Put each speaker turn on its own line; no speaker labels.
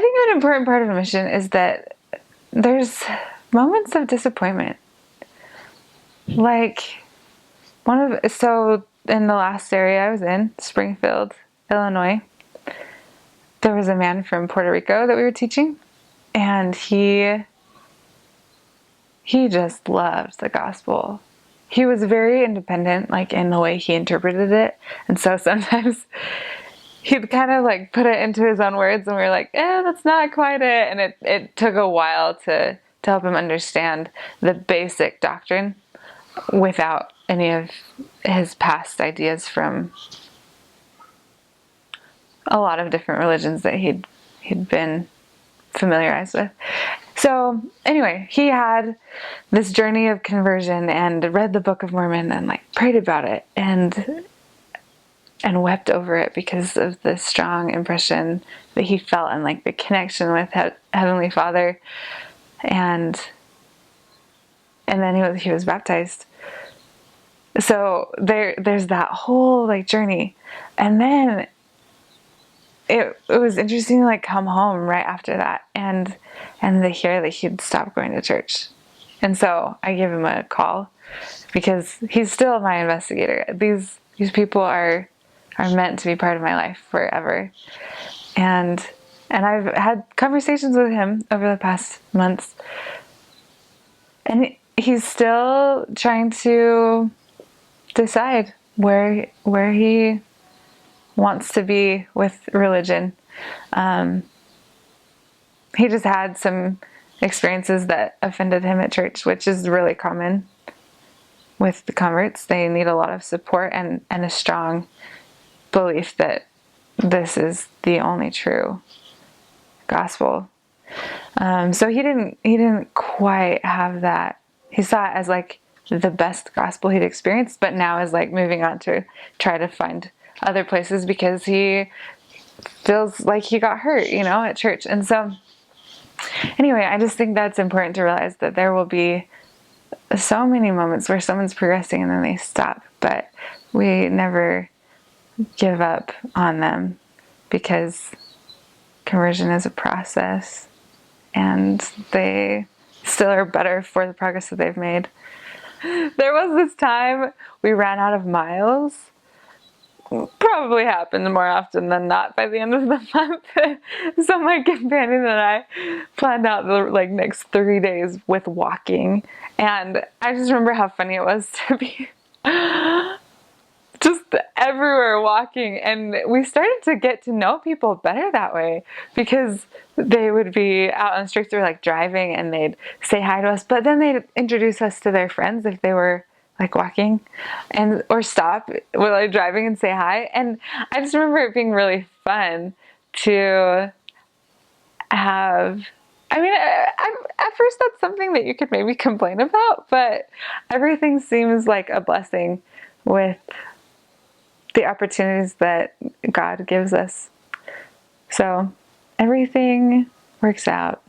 think an important part of a mission is that there's moments of disappointment. Like, so in the last area I was in, Springfield, Illinois, there was a man from Puerto Rico that we were teaching, and he just loved the gospel. He was very independent, like in the way he interpreted it. And so sometimes he'd kind of like put it into his own words, and we were like, that's not quite it. And it took a while to help him understand the basic doctrine without any of his past ideas from a lot of different religions that he'd been familiarized with. So anyway, he had this journey of conversion and read the Book of Mormon and like prayed about it and wept over it because of the strong impression that he felt and like the connection with Heavenly Father. And then he was baptized. So there's that whole like journey. And then it was interesting to like come home right after that and to hear that he'd stopped going to church. And so I gave him a call because he's still my investigator. These people are meant to be part of my life forever. And I've had conversations with him over the past months. And he's still trying to decide where he wants to be with religion. He just had some experiences that offended him at church, which is really common with the converts. They need a lot of support and a strong belief that this is the only true gospel. So he didn't quite have that. He saw it as like the best gospel he'd experienced, but now is like moving on to try to find other places because he feels like he got hurt, at church. And so anyway, I just think that's important to realize that there will be so many moments where someone's progressing and then they stop, but we never give up on them because conversion is a process and they still are better for the progress that they've made. There was this time we ran out of miles. Probably happens more often than not by the end of the month. So my companion and I planned out the next 3 days with walking. And I just remember how funny it was to be just everywhere walking. And we started to get to know people better that way because they would be out on the streets or driving and they'd say hi to us, but then they'd introduce us to their friends if they were walking or stop while driving and say hi. And I just remember it being really fun to have. I mean, at first that's something that you could maybe complain about, but everything seems like a blessing with the opportunities that God gives us. So everything works out